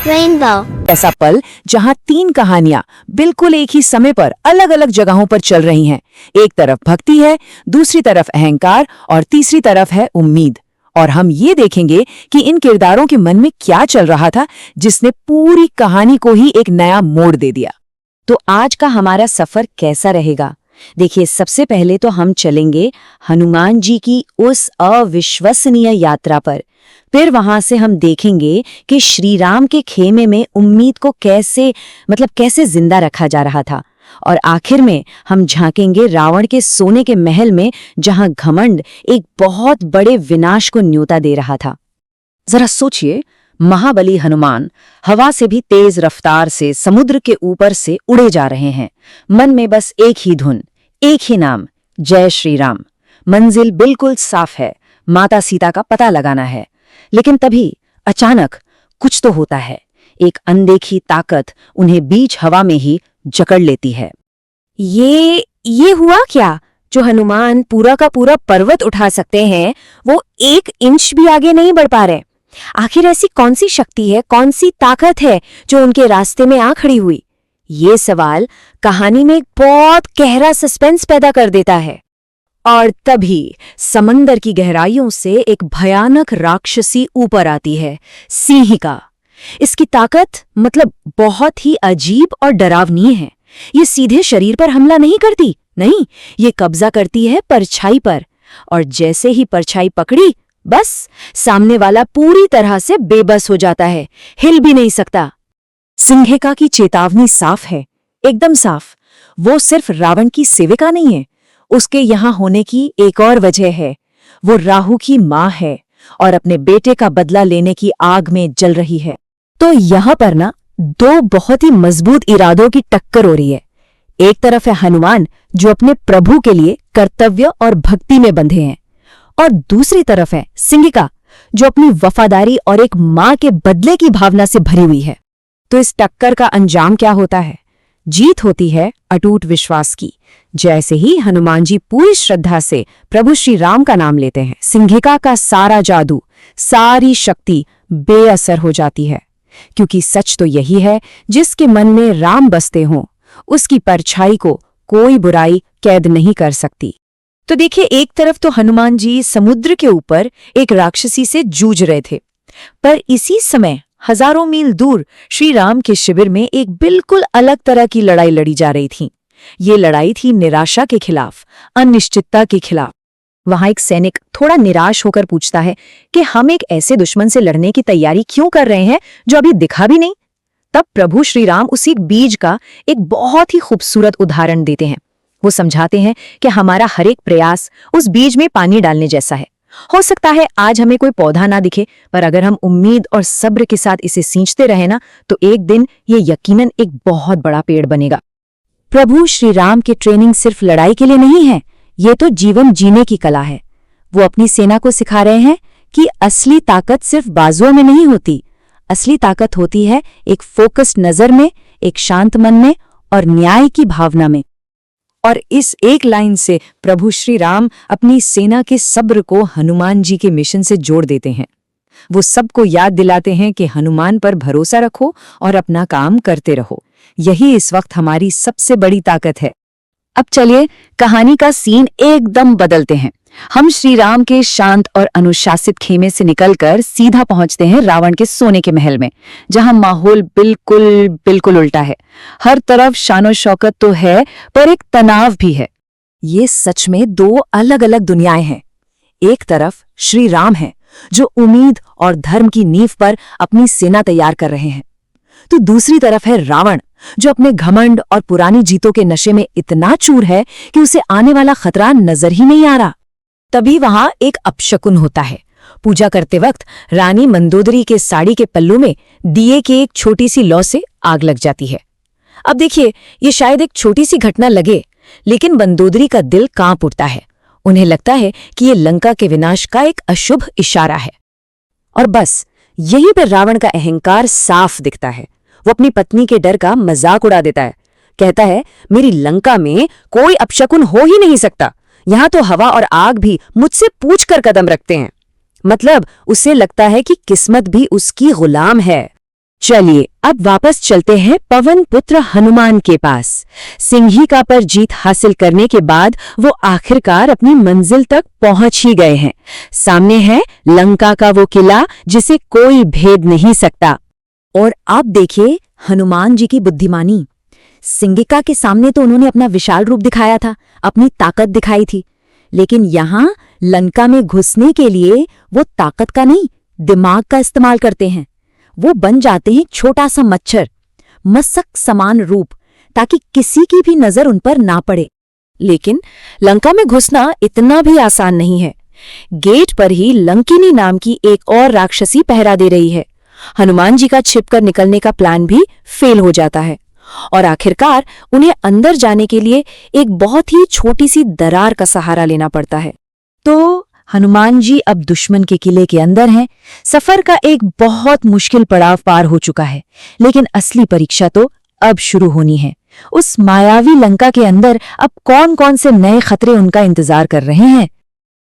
Rainbow. ऐसा पल जहां तीन कहानियां बिल्कुल एक ही समय पर अलग अलग जगहों पर चल रही हैं। एक तरफ भक्ति है, दूसरी तरफ अहंकार और तीसरी तरफ है उम्मीद। और हम ये देखेंगे कि इन किरदारों के मन में क्या चल रहा था जिसने पूरी कहानी को ही एक नया मोड़ दे दिया। तो आज का हमारा सफर कैसा रहेगा? देखिए, सबसे पहले तो हम चलेंगे हनुमान जी की उस अविश्वसनीय यात्रा पर। फिर वहां से हम देखेंगे कि श्री राम के खेमे में उम्मीद को कैसे जिंदा रखा जा रहा था। और आखिर में हम झांकेंगे रावण के सोने के महल में, जहां घमंड एक बहुत बड़े विनाश को न्योता दे रहा था। जरा सोचिए, महाबली हनुमान हवा से भी तेज रफ्तार से समुद्र के ऊपर से उड़े जा रहे हैं। मन में बस एक ही धुन, एक ही नाम, जय श्री राम। मंजिल बिल्कुल साफ है, माता सीता का पता लगाना है। लेकिन तभी अचानक कुछ तो होता है। एक अनदेखी ताकत उन्हें बीच हवा में ही जकड़ लेती है। ये हुआ क्या? जो हनुमान पूरा का पूरा पर्वत उठा सकते हैं, वो 1 इंच भी आगे नहीं बढ़ पा रहे। आखिर ऐसी कौन सी शक्ति है, कौन सी ताकत है जो उनके रास्ते में आ खड़ी हुई? ये सवाल कहानी में एक बहुत गहरा सस्पेंस पैदा कर देता है। और तभी समंदर की गहराइयों से एक भयानक राक्षसी ऊपर आती है, सिंहिका। इसकी ताकत बहुत ही अजीब और डरावनी है। ये सीधे शरीर पर हमला नहीं करती, नहीं, ये कब्जा करती है परछाई पर। और जैसे ही परछाई पकड़ी, बस सामने वाला पूरी तरह से बेबस हो जाता है, हिल भी नहीं सकता। सिंहिका की चेतावनी साफ है, एकदम साफ। वो सिर्फ रावण की सेविका नहीं है, उसके यहाँ होने की एक और वजह है। वो राहु की माँ है और अपने बेटे का बदला लेने की आग में जल रही है। तो यहाँ पर ना 2 बहुत ही मजबूत इरादों की टक्कर हो रही है। एक तरफ है हनुमान, जो अपने प्रभु के लिए कर्तव्य और भक्ति में बंधे हैं, और दूसरी तरफ है सिंहिका, जो अपनी वफादारी और एक माँ के बदले की भावना से भरी हुई है। तो इस टक्कर का अंजाम क्या होता है? जीत होती है अटूट विश्वास की। जैसे ही हनुमान जी पूरी श्रद्धा से प्रभु श्री राम का नाम लेते हैं, सिंहिका का सारा जादू, सारी शक्ति बेअसर हो जाती है। क्योंकि सच तो यही है, जिसके मन में राम बसते हों, उसकी परछाई को कोई बुराई कैद नहीं कर सकती। तो देखिए, एक तरफ तो हनुमान जी समुद्र के ऊपर एक राक्षसी से जूझ रहे थे, पर इसी समय हजारों मील दूर श्री राम के शिविर में एक बिल्कुल अलग तरह की लड़ाई लड़ी जा रही थी। ये लड़ाई थी निराशा के खिलाफ, अनिश्चितता के खिलाफ। वहां एक सैनिक थोड़ा निराश होकर पूछता है कि हम एक ऐसे दुश्मन से लड़ने की तैयारी क्यों कर रहे हैं जो अभी दिखा भी नहीं। तब प्रभु श्री राम उसी बीज का एक बहुत ही खूबसूरत उदाहरण देते हैं। वो समझाते हैं कि हमारा हर एक प्रयास उस बीज में पानी डालने जैसा है। हो सकता है आज हमें कोई पौधा ना दिखे, पर अगर हम उम्मीद और सब्र के साथ इसे सींचते रहे ना, तो एक दिन ये यकीनन एक बहुत बड़ा पेड़ बनेगा। प्रभु श्री राम की ट्रेनिंग सिर्फ लड़ाई के लिए नहीं है, ये तो जीवन जीने की कला है। वो अपनी सेना को सिखा रहे हैं कि असली ताकत सिर्फ बाजुओं में नहीं होती। असली ताकत होती है एक फोकस्ड नजर में, एक शांत मन में और न्याय की भावना में। और इस एक लाइन से प्रभु श्री राम अपनी सेना के सब्र को हनुमान जी के मिशन से जोड़ देते हैं। वो सबको याद दिलाते हैं कि हनुमान पर भरोसा रखो और अपना काम करते रहो। यही इस वक्त हमारी सबसे बड़ी ताकत है। अब चलिए कहानी का सीन एकदम बदलते हैं। हम श्री राम के शांत और अनुशासित खेमे से निकलकर सीधा पहुंचते हैं रावण के सोने के महल में, जहां माहौल बिल्कुल उल्टा है। हर तरफ शानो शौकत तो है, पर एक तनाव भी है। ये सच में 2 अलग अलग दुनियाएं हैं। एक तरफ श्री राम है, जो उम्मीद और धर्म की नींव पर अपनी सेना तैयार कर रहे हैं। तो दूसरी तरफ है रावण, जो अपने घमंड और पुरानी जीतों के नशे में इतना चूर है कि उसे आने वाला खतरा नजर ही नहीं आ रहा। तभी वहां एक अपशकुन होता है। पूजा करते वक्त रानी मंदोदरी के साड़ी के पल्लू में दिए की एक छोटी सी लौ से आग लग जाती है। अब देखिए, ये शायद एक छोटी सी घटना लगे, लेकिन मंदोदरी का दिल कांप उठता है। उन्हें लगता है कि ये लंका के विनाश का एक अशुभ इशारा है। और बस यहीं पर रावण का अहंकार साफ दिखता है। वो अपनी पत्नी के डर का मजाक उड़ा देता है। कहता है, मेरी लंका में कोई अपशकुन हो ही नहीं सकता। यहां तो हवा और आग भी मुझसे पूछकर कदम रखते हैं। मतलब उसे लगता है कि किस्मत भी उसकी गुलाम है। चलिए अब वापस चलते हैं पवन पुत्र हनुमान के पास। सिंहिका पर जीत हासिल करने के बाद वो आखिरकार अपनी मंजिल तक पहुंच ही गए हैं। सामने है लंका का वो किला जिसे कोई भेद नहीं सकता। और आप देखिए हनुमान जी की बुद्धिमानी। सिंहिका के सामने तो उन्होंने अपना विशाल रूप दिखाया था, अपनी ताकत दिखाई थी, लेकिन यहाँ लंका में घुसने के लिए वो ताकत का नहीं, दिमाग का इस्तेमाल करते हैं। वो बन जाते हैं छोटा सा मच्छर, मस्तक समान रूप, ताकि किसी की भी नजर उन पर ना पड़े। लेकिन लंका में घुसना इतना भी आसान नहीं है। गेट पर ही लंकिनी नाम की एक और राक्षसी पहरा दे रही है। हनुमान जी का छिपकर निकलने का प्लान भी फेल हो जाता है और आखिरकार उन्हें अंदर जाने के लिए एक बहुत ही छोटी सी दरार का सहारा लेना पड़ता है। तो हनुमान जी अब दुश्मन के किले के अंदर हैं। सफर का एक बहुत मुश्किल पड़ाव पार हो चुका है, लेकिन असली परीक्षा तो अब शुरू होनी है। उस मायावी लंका के अंदर अब कौन कौन से नए खतरे उनका इंतजार कर रहे हैं,